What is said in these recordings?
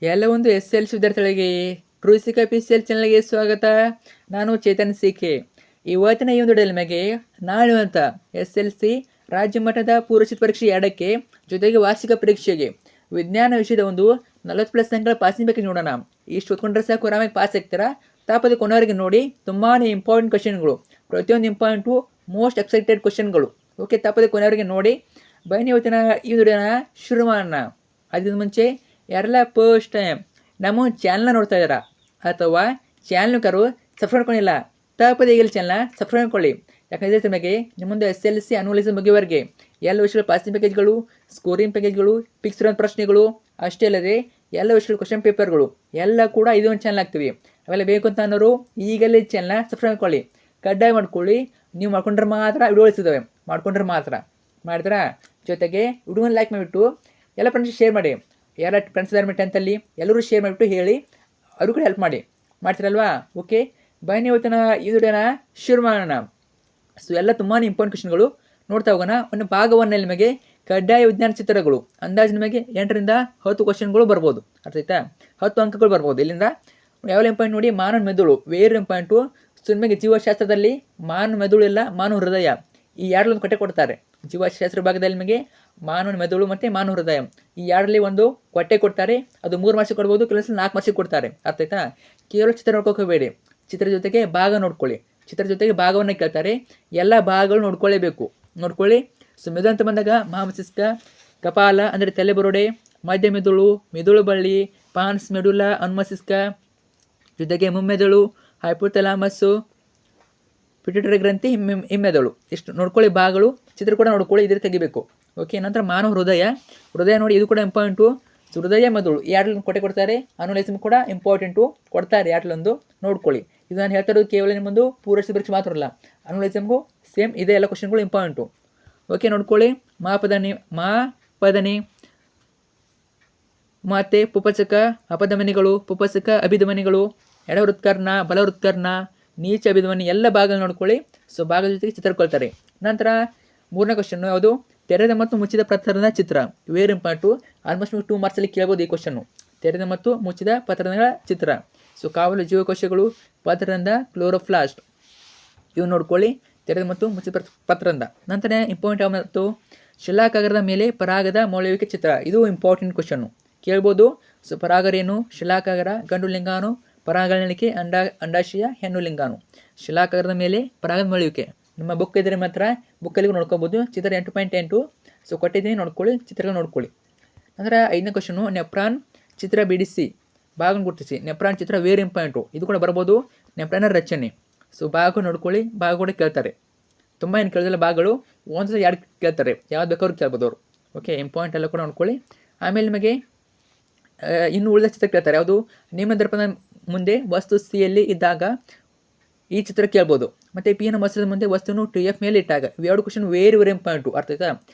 ಎಲ್ಲ ಒಂದು SLC ವಿದ್ಯಾರ್ಥಿಗಳಿಗೆ ಟ್ರೂಸಿಕಾ PCL ಚಾನಲ್ಗೆ ಸ್ವಾಗತ. ನಾನು ಚೇತನ್ ಸಿಕೆ. ಇವತ್ತಿನ ಈ ಒಂದು ವಿಡಿಯೋದಲ್ಲಿ ನಿಮಗೆ ನಾಳೆಯುವಂಥ SLC ರಾಜ್ಯ ಮಟ್ಟದ ಪೂರ್ವಸಿದ್ಧ ಪರೀಕ್ಷೆ 2ಕ್ಕೆ ಜೊತೆಗೆ ವಾರ್ಷಿಕ ಪರೀಕ್ಷೆಗೆ ವಿಜ್ಞಾನ ವಿಷಯದ ಒಂದು 40+ ಅಂಕಗಳ ಪಾಸಿಂಗ್ ಬಗ್ಗೆ ನೋಡೋಣ. ಇಷ್ಟು ಓದ್ಕೊಂಡ್ರೆ ಸಾಕು, ಆರಾಮಾಗಿ ಪಾಸ್ ಆಗ್ತೀರಾ. ತಾಪದ ಕೊನೆವರೆಗೆ ನೋಡಿ, ತುಂಬಾ ಇಂಪಾರ್ಟೆಂಟ್ ಕ್ವಶನ್ಗಳು, ಪ್ರತಿಯೊಂದು ಇಂಪಾರ್ಟೆಂಟು, ಮೋಸ್ಟ್ ಎಕ್ಸೈಟೆಡ್ ಕ್ವಶನ್ಗಳು. ಓಕೆ, ತಾಪದ ಕೊನೆವರೆಗೆ ನೋಡಿ. ಬನ್ನಿ ಇವತ್ತಿನ ಈ ವಿಡಿಯೋನ ಶುರು ಮಾಡೋಣ. ಅದಕ್ಕಿಂತ ಮುಂಚೆ ಯಾರೆಲ್ಲ ಫಸ್ಟ್ ಟೈಮ್ ನಮ್ಮ ಚಾನಲ್ನ ನೋಡ್ತಾ ಇದ್ದಾರಾ ಅಥವಾ ಚಾನಲ್ಕರು ಸಬ್ಸ್ಕ್ರೈಬ್ ಮಾಡ್ಕೊಂಡಿಲ್ಲ, ತಪ್ಪದೆ ಈಗಲೇ ಚಾನಲ್ನ ಸಬ್ಸ್ಕ್ರೈಬ್ ಮಾಡ್ಕೊಳ್ಳಿ. ಯಾಕಂದರೆ ನಿಮಗೆ ನಿಮ್ಮೊಂದು SLC ಅನುವಲಿಸಂ ಮುಗಿಯುವವರೆಗೆ ಎಲ್ಲ ವಿಷಯಗಳ ಪಾಸಿಂಗ್ ಪ್ಯಾಕೇಜ್ಗಳು, ಸ್ಕೋರಿಂಗ್ ಪ್ಯಾಕೇಜ್ಗಳು, ಫಿಕ್ಸ್ ರನ್ ಪ್ರಶ್ನೆಗಳು, ಅಷ್ಟೇ ಅಲ್ಲದೆ ಎಲ್ಲ ವಿಷಯಗಳ ಕ್ವಶನ್ ಪೇಪರ್ಗಳು ಎಲ್ಲ ಕೂಡ ಇದೊಂದು ಚಾನಲ್ ಆಗ್ತೀವಿ. ಅವೆಲ್ಲ ಬೇಕು ಅಂತ ಅನ್ನೋರು ಈಗಲೇ ಚಾನಲ್ನ ಸಬ್ಸ್ಕ್ರೈಬ್ ಮಾಡ್ಕೊಳ್ಳಿ, ಕಡ್ಡಾಯ ಮಾಡ್ಕೊಳ್ಳಿ. ನೀವು ಮಾಡ್ಕೊಂಡ್ರೆ ಮಾತ್ರ ವಿಡಿಯೋ ಉಳಿಸಿದ್ದಾವೆ, ಮಾಡ್ಕೊಂಡ್ರೆ ಮಾತ್ರ ಮಾಡಿದ್ರಾ. ಜೊತೆಗೆ ವಿಡಿಯೋನ ಲೈಕ್ ಮಾಡಿಬಿಟ್ಟು ಎಲ್ಲ ಫ್ರೆಂಡ್ಸ್ ಶೇರ್ ಮಾಡಿ. ಯಾರ ಫ್ರೆಂಡ್ಸ್ ಇದ್ದಾರೆ 10th ಎಲ್ಲರೂ ಶೇರ್ ಮಾಡಿಬಿಟ್ಟು ಹೇಳಿ, ಅವರು ಕೂಡ ಹೆಲ್ಪ್ ಮಾಡ್ತೀರಲ್ವಾ. ಓಕೆ, ಬನ್ನಿ ಇವತ್ತಿನ ಈ ವಿಡಿಯೋನ ಶುರು ಮಾಡೋಣ. ಸೊ ಎಲ್ಲ ತುಂಬಾ ಇಂಪಾರ್ಟೆಂಟ್ ಕ್ವಶನ್ಗಳು ನೋಡ್ತಾ ಹೋಗೋಣ. ಒಂದು ಭಾಗ 1ನಲ್ಲಿ ನಿಮಗೆ ಕಡ್ಡಾಯ ವಿಜ್ಞಾನ ಚಿತ್ರಗಳು ಅಂದಾಜು ನಿಮಗೆ 8ರಿಂದ 10 ಕ್ವಶನ್ಗಳು ಬರ್ಬೋದು. ಅರ್ಥ ಆಯ್ತಾ? 10 ಅಂಕಗಳು ಬರ್ಬೋದು. ಇಲ್ಲಿಂದ ಯಾವೆಲ್ಲ ಇಂಪಾರ್ಟೆಂಟ್ ನೋಡಿ. ಮಾನವ ಮೆದುಳು ವೇರ್ ಇಂಪಾರ್ಟೆಂಟು. ಸೊ ನಿಮಗೆ ಜೀವಶಾಸ್ತ್ರದಲ್ಲಿ ಮಾನವ ಮೆದುಳು ಇಲ್ಲ ಮಾನವ ಹೃದಯ, ಈ ಎರಡೊಂದು ಕೊಟ್ಟೆ ಕೊಡ್ತಾರೆ. ಜೀವಶಾಸ್ತ್ರ ಭಾಗದಲ್ಲಿ ನಿಮಗೆ ಮಾನವ ಮೆದುಳು ಮತ್ತು ಮಾನವ ಹೃದಯ, ಈ ಎರಡರಲ್ಲಿ ಒಂದು ಕೊಟ್ಟೆ ಕೊಡ್ತಾರೆ. ಅದು 3 ಮಾರ್ಕ್ಸಿಗೆ ಕೊಡ್ಬೋದು, ಕೆಲಸ 4 ಮಾರ್ಕ್ಸಿಗೆ ಕೊಡ್ತಾರೆ. ಅರ್ಥ ಆಯ್ತಾ? ಕೇವಲ ಚಿತ್ರ ನೋಡ್ಕೋಬೇಡಿ, ಚಿತ್ರ ಜೊತೆಗೆ ಭಾಗ ನೋಡ್ಕೊಳ್ಳಿ. ಚಿತ್ರ ಜೊತೆಗೆ ಭಾಗವನ್ನು ಕೇಳ್ತಾರೆ, ಎಲ್ಲ ಭಾಗಗಳು ನೋಡ್ಕೊಳ್ಳಿ. ಸೊ ಮೆದುಳು ಅಂತ ಬಂದಾಗ ಮಹಾಮಸ್ತಿಷ್ಕ, ಕಪಾಲ ಅಂದರೆ ತಲೆಬುರುಡೆ, ಮಧ್ಯ ಮೆದುಳು, ಮೆದುಳು ಬಳ್ಳಿ, ಪಾನ್ಸ್ ಮೆಡುಲ, ಅನುಮಸ್ತಿಷ್ಕ, ಜೊತೆಗೆ ಮುಮ್ಮೆದುಳು, ಹೈಪೋಥಾಲಮಸ್ಸು, ಪಿಟ್ಯೂಟರಿ ಗ್ರಂಥಿ, ಹಿಮ್ಮೆದುಳು. ಇಷ್ಟು ನೋಡ್ಕೊಳ್ಳಿ ಭಾಗಗಳು. ಚಿತ್ರ ಕೂಡ ನೋಡ್ಕೊಳ್ಳಿ, ಇದ್ರ ತೆಗಿಬೇಕು. ಓಕೆ, ನಂತರ ಮಾನವ ಹೃದಯ ನೋಡಿ, ಇದು ಕೂಡ ಇಂಪಾರ್ಟೆಂಟು. ಹೃದಯ ಮೆದುಳು ಈ ಎರಡನ್ನು ಕೊಡ್ತಾರೆ. ಅನುಲೇಸಮ್ ಕೂಡ ಇಂಪಾರ್ಟೆಂಟು ಕೊಡ್ತಾರೆ, ಎರಡಲೊಂದು ನೋಡ್ಕೊಳ್ಳಿ. ಇದು ನಾನು ಹೇಳ್ತಾ ಇರೋದು ಕೇವಲ ನಿಮ್ಮೊಂದು ಪೂರ್ವಸಿದ್ಧ ಪರೀಕ್ಷೆ ಮಾತ್ರ ಅಲ್ಲ, ಅನುಲೇಸಮ್ಗೂ ಸೇಮ್ ಇದೆ, ಎಲ್ಲ ಕ್ವಶನ್ಗಳು ಇಂಪಾರ್ಟೆಂಟು. ಓಕೆ, ನೋಡ್ಕೊಳ್ಳಿ. ಮಾಪದನಿ ಮತ್ತು ಪುಪಚಕ ಅಪಧಮನಿಗಳು, ಪುಪಚಕ ಅಭಿಧಮನಿಗಳು, ಎಡವೃತ್ಕರ್ಣ, ಬಲವೃತ್ಕರ್ಣ, ನೀಚ ಅಭಿಧಮನಿ, ಎಲ್ಲ ಭಾಗಗಳು ನೋಡ್ಕೊಳ್ಳಿ. ಸೊ ಭಾಗದ ಜೊತೆಗೆ ಚಿತ್ರ ಕೊಡ್ತಾರೆ. ನಂತರ 3ನೇ ಕ್ವಶನ್ನು ಯಾವುದು? ತೆರೆದ ಮತ್ತು ಮುಚ್ಚಿದ ಪತ್ರದ ಚಿತ್ರ. ವೇರ್ ಇಂಪಾರ್ಟು. ಆಲ್ಮೋಸ್ಟ್ 2 ಮಾರ್ಕ್ಸಲ್ಲಿ ಕೇಳ್ಬೋದು ಈ ಕ್ವಶನ್ನು. ತೆರೆದ ಮತ್ತು ಮುಚ್ಚಿದ ಪತ್ರದ ಚಿತ್ರ. ಸೊ ಕಾವಲು ಜೀವಕೋಶಗಳು, ಪತ್ರದಿಂದ ಕ್ಲೋರೋಪ್ಲಾಸ್ಟ್, ಇವು ನೋಡ್ಕೊಳ್ಳಿ. ತೆರೆದ ಮತ್ತು ಮುಚ್ಚಿದ ಪತ್ರದಿಂದ. ನಂತರ ಇಂಪಾರ್ಟೆಂಟ್ ಮತ್ತು ಶಿಲಾಕಾಗರದ ಮೇಲೆ ಪರಾಗದ ಮೊಳೆಯುವಿಕೆ ಚಿತ್ರ. ಇದು ಇಂಪಾರ್ಟೆಂಟ್ ಕ್ವಶನ್ನು, ಕೇಳ್ಬೋದು. ಸೊ ಪರಾಗರೇನು, ಶಿಲಾಕಾಗರ, ಗಂಡು ಲಿಂಗಾನು, ಪರಾಗಣಿಕೆ, ಅಂಡಾಶಯ, ಹೆಣ್ಣು ಲಿಂಗಾನು. ಶಿಲಾಕಾಗರದ ಮೇಲೆ ಪರಾಗದ ಮೊಳೆಯುವಿಕೆ ನಿಮ್ಮ ಬುಕ್ ಇದ್ದರೆ ಮಾತ್ರ ಬುಕ್ಕಲ್ಲಿ ನೋಡ್ಕೋಬೋದು. ಚಿತ್ರ 8.8 ಸೊ ಕೊಟ್ಟಿದ್ದೀನಿ, ನೋಡ್ಕೊಳ್ಳಿ, ಚಿತ್ರಗಳು ನೋಡ್ಕೊಳ್ಳಿ. ನಂತರ 5ನೇ ಕ್ವಶನು ನೆಪ್ರಾನ್ ಚಿತ್ರ ಬಿಡಿಸಿ, ಭಾಗ ಗುರುತಿಸಿ. ನೆಪ್ರಾನ್ ಚಿತ್ರ ವೇರ್ ಇಂಪಾರ್ಟೆಂಟು, ಇದು ಕೂಡ ಬರ್ಬೋದು. ನೆಪ್ರಾನ್ ರಚನೆ, ಸೊ ಭಾಗ ನೋಡ್ಕೊಳ್ಳಿ. ಭಾಗ ಕೂಡ ಕೇಳ್ತಾರೆ, ತುಂಬ ಏನು ಕೇಳಿದಿಲ್ಲ ಭಾಗಗಳು, ಒಂದು 2 ಕೇಳ್ತಾರೆ, ಯಾವ್ದು ಬೇಕಾದ್ರೂ ಕೇಳ್ಬೋದು ಅವರು. ಓಕೆ, ಇಂಪಾರ್ಟೆಂಟ್ ಎಲ್ಲ ಕೂಡ ನೋಡ್ಕೊಳ್ಳಿ. ಆಮೇಲೆ ನಿಮಗೆ ಇನ್ನು ಉಳಿದ ಚಿತ್ರ ಕೇಳ್ತಾರೆ. ಯಾವುದು? ನಿಮ್ಮ ದರ್ಪಣ ಮುಂದೆ ವಸ್ತು ಸಿಯಲ್ಲಿ ಇದ್ದಾಗ ಈ ಚಿತ್ರ ಕೇಳ್ಬೋದು. ಮತ್ತು ಪಿ ನ ಮಸದ ಮುಂದೆ ವಸ್ತುನು TF ಮೇಲೆ ಇಟ್ಟಾಗ. ಇವೆರಡು ಕ್ವಶನ್ ವೇರಿ ಇಂಪಾರ್ಟೆಂಟು. ಅರ್ಥ ಆಯ್ತಾ?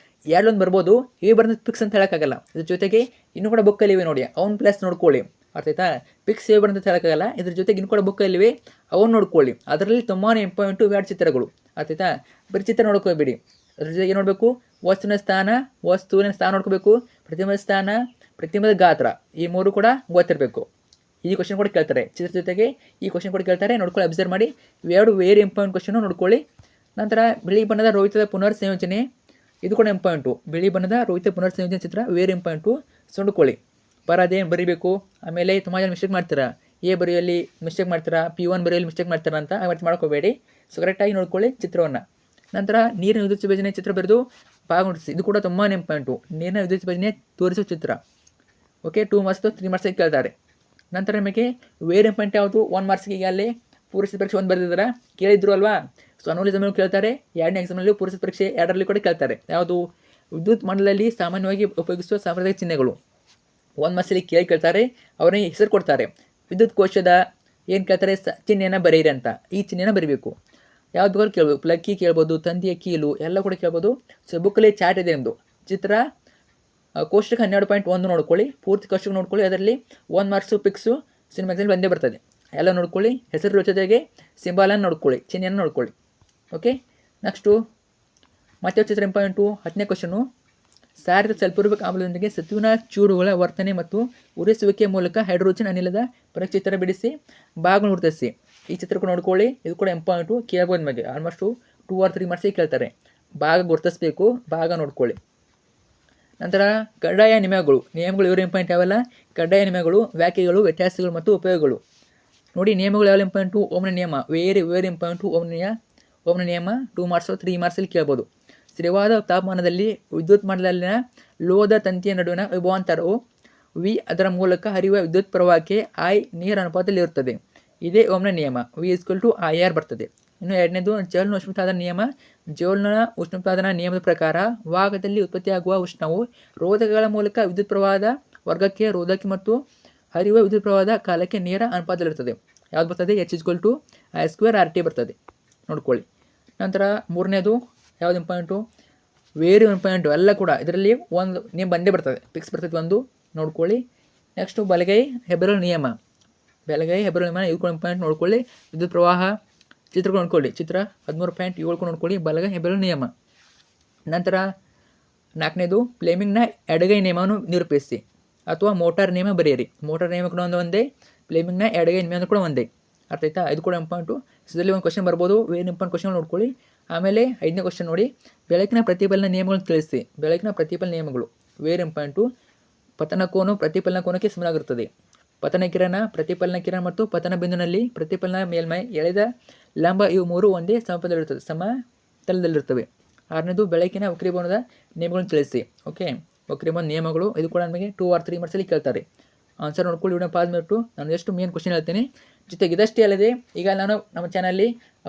ಎರಡೊಂದು ಬರ್ಬೋದು, ಇವೆ ಬರೋದು ಫಿಕ್ಸ್ ಅಂತ ಹೇಳೋಕ್ಕಾಗಲ್ಲ. ಇದ್ರ ಜೊತೆಗೆ ಇನ್ನೂ ಕೂಡ ಬುಕ್ಕಲ್ಲಿ ಇವೆ ನೋಡಿ, ಅವ್ನು ಪ್ಲಸ್ ನೋಡ್ಕೊಳ್ಳಿ. ಅರ್ಥ ಆಯ್ತಾ? ಫಿಕ್ಸ್ ಇವೆ ಬರೋದು ಅಂತ ಹೇಳೋಕ್ಕಾಗಲ್ಲ. ಇದ್ರ ಜೊತೆಗೆ ಇನ್ನೂ ಕೂಡ ಬುಕ್ಕಲ್ಲಿವೆ, ಅವನು ನೋಡ್ಕೊಳ್ಳಿ. ಅದರಲ್ಲಿ ತುಂಬಾ ಇಂಪಾರ್ಟೆಂಟು ಇವೆರಡು ಚಿತ್ರಗಳು. ಅರ್ಥ ಆಯ್ತಾ? ಬರೀ ಚಿತ್ರ ನೋಡ್ಕೋಬೇಡಿ, ಅದ್ರ ಜೊತೆಗೆ ಏನು ನೋಡಬೇಕು? ವಸ್ತುವಿನ ಸ್ಥಾನ ನೋಡ್ಕೋಬೇಕು, ಪ್ರತಿಬಿಂಬದ ಸ್ಥಾನ, ಪ್ರತಿಬಿಂಬದ ಗಾತ್ರ, ಈ 3 ಕೂಡ ಗೊತ್ತಿರಬೇಕು. ಈ ಕ್ವಶನ್ ಕೂಡ ಕೇಳ್ತಾರೆ, ಚಿತ್ರ ಜೊತೆಗೆ ಈ ಕ್ವಶನ್ ಕೂಡ ಕೇಳ್ತಾರೆ, ನೋಡ್ಕೊಳ್ಳಿ, ಅಬ್ಸರ್ವ್ ಮಾಡಿ. ಇವೆರಡು ವೇರಿ ಇಂಪಾರ್ಟೆಂಟ್ ಕ್ವಶನು, ನೋಡ್ಕೊಳ್ಳಿ. ನಂತರ ಬಿಳಿ ಬಣ್ಣದ ರೋಹಿತದ ಪುನರ್ ಸಂಯೋಜನೆ, ಇದು ಕೂಡ ಇಂಪಾರ್ಟೆಂಟು. ಬಿಳಿ ಬಣ್ಣದ ರೋಹಿತ ಪುನರ್ ಸಂಯೋಜನೆ ಚಿತ್ರ ವೇರಿ ಇಂಪಾರ್ಟೆಂಟು, ಸೊ ನೋಡ್ಕೊಳ್ಳಿ. ಅದೇನು ಬರೀಬೇಕು. ಆಮೇಲೆ ತುಂಬ ಜನ ಮಿಸ್ಟೇಕ್ ಮಾಡ್ತೀರಾ, ಬರೆಯಲ್ಲಿ ಮಿಸ್ಟೇಕ್ ಮಾಡ್ತೀರಾ, P1 ಬರೆಯಲ್ಲಿ ಮಿಸ್ಟೇಕ್ ಮಾಡ್ತೀರಾ ಅಂತ ಮಾಡ್ಕೋಬೇಡಿ. ಸೊ ಕರೆಕ್ಟಾಗಿ ನೋಡ್ಕೊಳ್ಳಿ ಚಿತ್ರವನ್ನು. ನಂತರ ನೀರಿನ ವಿದ್ಯುತ್ ವಿಭಜನೆ ಚಿತ್ರ ಬರೆದು ಭಾಗ ನೋಡಿಸಿ, ಇದು ಕೂಡ ತುಂಬಾ ಇಂಪಾರ್ಟೆಂಟು. ನೀರಿನ ವಿದ್ಯುತ್ ವಿಭಜನೆ ತೋರಿಸೋ ಚಿತ್ರ. ಓಕೆ, 2 ಮಾರ್ಕ್ಸ್ 3 ಮಾರ್ಕ್ಸಿಗೆ ಕೇಳ್ತಾರೆ. ನಂತರ ನಿಮಗೆ ವೇರ್ ಇಂಪಾರ್ಟೆಂಟ್ ಯಾವುದು? 1 ಮಾರ್ಕ್ಸಿಗೆ ಈಗಲೇ ಪೂರ್ವಸಿದ್ಧ ಪರೀಕ್ಷೆ 1 ಬರೆದಿದ್ದಾರೆ, ಕೇಳಿದ್ರು ಅಲ್ವಾ. ಸೊ ಅನುವಲಿಸಮ್ ಕೇಳ್ತಾರೆ. 2ನೇ ಎಕ್ಸಾಮಲ್ಲಿ ಪೂರ್ವಸಿದ್ಧ ಪರೀಕ್ಷೆ 2ರಲ್ಲಿ ಕೂಡ ಕೇಳ್ತಾರೆ. ಯಾವುದು? ವಿದ್ಯುತ್ ಮಂಡಲದಲ್ಲಿ ಸಾಮಾನ್ಯವಾಗಿ ಉಪಯೋಗಿಸುವ ಸಾಂಪ್ರದಾಯಿಕ ಚಿಹ್ನೆಗಳು. 1 ಮಾರ್ಕ್ಸಲ್ಲಿ ಕೇಳ್ತಾರೆ, ಅವರಿಗೆ ಹೆಸರು ಕೊಡ್ತಾರೆ. ವಿದ್ಯುತ್ ಕೋಶದ ಏನು ಕೇಳ್ತಾರೆ? ಚಿಹ್ನೆಯನ್ನು ಬರೆಯಿರಿ ಅಂತ. ಈ ಚಿಹ್ನೆನ ಬರೀಬೇಕು. ಯಾವ್ದು ಬೇಕಾದ್ರೂ ಕೇಳ್ಬೋದು, ಪ್ಲಗ್ ಕೀ ಕೇಳ್ಬೋದು, ತಂತಿಯ ಕೀಲು ಎಲ್ಲ ಕೂಡ ಕೇಳ್ಬೋದು. ಸೊ ಬುಕ್ಕಲ್ಲಿ ಚಾರ್ಟ್ ಇದೆ ನಿಮ್ಮದು. ಚಿತ್ರ ಕೋಷ್ಟಕ 12.1 ನೋಡ್ಕೊಳ್ಳಿ, ಪೂರ್ತಿ ಕೋಷ್ಟಕ ನೋಡ್ಕೊಳ್ಳಿ. ಅದರಲ್ಲಿ 1 ಮಾರ್ಕ್ಸು ಫಿಕ್ಸು ಸಿನಿಮಾ ಎಕ್ಸಾಮ್ ಬಂದೇ ಬರ್ತದೆ. ಎಲ್ಲ ನೋಡ್ಕೊಳ್ಳಿ. ಹೆಸರು ಜೊತೆಗೆ ಸಿಂಬಾಲನ್ನು ನೋಡ್ಕೊಳ್ಳಿ, ಚಿಹ್ನೆಯನ್ನು ನೋಡ್ಕೊಳ್ಳಿ. ಓಕೆ, ನೆಕ್ಸ್ಟು ಮತ್ತೆ ಚಿತ್ರ ಇಂಪಾರ್ಟೆಂಟು. 10ನೇ ಕ್ವಶನು ಸಾರಿದ ಸಲ್ಫ್ಯೂರಿಕ್ ಆಮ್ಲದೊಂದಿಗೆ ಸತುವಿನ ಚೂರುಗಳ ವರ್ತನೆ ಮತ್ತು ಉರಿಸುವಿಕೆ ಮೂಲಕ ಹೈಡ್ರೋಜನ್ ಅನಿಲದ ಪರಚಿತ್ರ ಬಿಡಿಸಿ ಭಾಗವನ್ನು ಗುರುತಿಸಿ. ಈ ಚಿತ್ರಕ್ಕೆ ನೋಡ್ಕೊಳ್ಳಿ, ಇದು ಕೂಡ ಇಂಪಾರ್ಟೆಂಟು, ಕೇಳ್ಬೋದು ನಿಮಗೆ. ಆಲ್ಮೋಸ್ಟು 2 or 3 ಮಾರ್ಕ್ಸಿಗೆ ಕೇಳ್ತಾರೆ. ಭಾಗ ಗುರುತಿಸ್ಬೇಕು, ಭಾಗ ನೋಡ್ಕೊಳ್ಳಿ. ನಂತರ ಕಡ್ಡಾಯ ನಿಯಮಗಳು ಇವರು ಇಂಪಾರ್ಟೆಂಟ್ ಯಾವೆಲ್ಲ? ಕಡ್ಡಾಯ ನಿಯಮಗಳು, ವ್ಯಾಖ್ಯೆಗಳು, ವ್ಯತ್ಯಾಸಗಳು ಮತ್ತು ಉಪಯೋಗಗಳು. ನೋಡಿ, ನಿಯಮಗಳು ಯಾವೆಲ್ಲ ಇಂಪಾರ್ಟೆಂಟು? ಓಮ್ನ ನಿಯಮ, ವೆರಿ ಇಂಪಾರ್ಟೆಂಟು. ಓಮ್ನ ನಿಯಮ 2 ಮಾರ್ಕ್ಸ್ 3 ಮಾರ್ಕ್ಸಲ್ಲಿ ಕೇಳ್ಬೋದು. ಸ್ಥಿರವಾದ ತಾಪಮಾನದಲ್ಲಿ ವಿದ್ಯುತ್ ಮಂಡಲದಲ್ಲಿನ ಲೋಹದ ತಂತಿಯ ನಡುವಿನ ವಿಭವಾಂತರವು ವಿ, ಅದರ ಮೂಲಕ ಹರಿಯುವ ವಿದ್ಯುತ್ ಪ್ರವಾಹಕ್ಕೆ ಐ ನೀರ ಅನುಪಾತದಲ್ಲಿರುತ್ತದೆ. ಇದೇ ಓಮ್ನ ನಿಯಮ. ವಿ =IR ಬರ್ತದೆ. ಇನ್ನು ಎರಡನೇದು ಜೌಲ್ನ ಉಷ್ಣೋತ್ಪಾದನಾ ನಿಯಮ. ಜೌಲ್ನ ಉಷ್ಣೋತ್ಪಾದನಾ ನಿಯಮದ ಪ್ರಕಾರ ವಾಹಕದಲ್ಲಿ ಉತ್ಪತ್ತಿಯಾಗುವ ಉಷ್ಣವು ರೋಧಕಗಳ ಮೂಲಕ ವಿದ್ಯುತ್ ಪ್ರವಾಹದ ವರ್ಗಕ್ಕೆ, ರೋಧಕ ಮತ್ತು ಹರಿಯುವ ವಿದ್ಯುತ್ ಪ್ರವಾಹದ ಕಾಲಕ್ಕೆ ನೇರ ಅನುಪಾತದಲ್ಲಿರುತ್ತದೆ. ಯಾವ್ದು ಬರ್ತದೆ? H=I²RT ಬರ್ತದೆ, ನೋಡ್ಕೊಳ್ಳಿ. ನಂತರ ಮೂರನೇದು ಯಾವ್ದು ಇಂಪಾರ್ಟೆಂಟು? Very important. ಎಲ್ಲ ಕೂಡ ಇದರಲ್ಲಿ ಒಂದು ನಿಯಮ ಬಂದೇ ಬರ್ತದೆ, ಫಿಕ್ಸ್ ಬರ್ತದೆ ಒಂದು, ನೋಡ್ಕೊಳ್ಳಿ. ನೆಕ್ಸ್ಟು ಬಲಗೈ ಹೆಬ್ಬೆರಳು ನಿಯಮ. ಇದು ಕೂಡ ಇಂಪಾರ್ಟೆಂಟ್, ನೋಡ್ಕೊಳ್ಳಿ. ವಿದ್ಯುತ್ ಪ್ರವಾಹ ಚಿತ್ರಗಳು ನೋಡ್ಕೊಳ್ಳಿ, ಚಿತ್ರ 13.7 ನೋಡ್ಕೊಳ್ಳಿ, ಬಲಗೈ ಹೆಬ್ಬೆರಳು ನಿಯಮ. ನಂತರ ನಾಲ್ಕನೇದು ಫ್ಲೇಮಿಂಗ್ನ ಎಡಗೈ ನಿಯಮವನ್ನು ನಿರೂಪಿಸಿ ಅಥವಾ ಮೋಟಾರ್ ನಿಯಮ ಬರೆಯಿರಿ. ಮೋಟಾರ್ ನಿಯಮ ಕೂಡ ಒಂದೇ, ಫ್ಲೇಮಿಂಗ್ನ ಎಡಗೈ ನಿಯಮ ಕೂಡ ಒಂದೇ. ಅರ್ಥ ಆಯ್ತಾ? ಇದು ಕೂಡ ಇಂಪಾರ್ಟೆಂಟು. ಇದರಲ್ಲಿ ಒಂದು ಕ್ವಶನ್ ಬರ್ಬೋದು, ವೆರಿ ಇಂಪಾರ್ಟೆಂಟ್ ಕ್ವಶನ್ ನೋಡ್ಕೊಳ್ಳಿ. ಆಮೇಲೆ 5ನೇ ಕ್ವಶನ್ ನೋಡಿ, ಬೆಳಕಿನ ಪ್ರತಿಫಲನ ನಿಯಮಗಳನ್ನು ತಿಳಿಸಿ. ಬೆಳಕಿನ ಪ್ರತಿಫಲನ ನಿಯಮಗಳು ವೆರಿ ಇಂಪಾರ್ಟೆಂಟು. ಪತನ ಕೋನ ಪ್ರತಿಫಲನ ಕೋನಕ್ಕೆ ಸಮನಾಗಿರುತ್ತದೆ. ಪತನ ಕಿರಣ, ಪ್ರತಿಫಲನ ಕಿರಣ ಮತ್ತು ಪತನ ಬಿಂದುನಲ್ಲಿ ಪ್ರತಿಫಲನ ಮೇಲ್ಮೈ, ಎಳೆದ ಲಂಬ ಇವು ಮೂರು ಒಂದೇ ಸಮತಲದಲ್ಲಿರುತ್ತವೆ. 6ನೇದು ಬೆಳಕಿನ ವಕ್ರೀಭವನದ ನಿಯಮಗಳನ್ನು ತಿಳಿಸಿ. ಓಕೆ, ವಕ್ರೀಭವನ ನಿಯಮಗಳು ಇದು ಕೂಡ ನಮಗೆ 2 or 3 ಮಾರ್ಕ್ಸಲ್ಲಿ ಕೇಳ್ತಾರೆ. ಆನ್ಸರ್ ನೋಡ್ಕೊಳ್ಳಿ. ವಿಡಿಯೋ ಪಾಸ್ ಮಾಡಿಬಿಟ್ಟು ನಾನು ಎಷ್ಟು ಮೇನ್ ಕ್ವಶನ್ ಹೇಳ್ತೀನಿ. ಜೊತೆಗೆ ಇದಷ್ಟೇ ಅಲ್ಲದೆ ಈಗ ನಾನು ನಮ್ಮ ಚಾನಲ್ಲಿ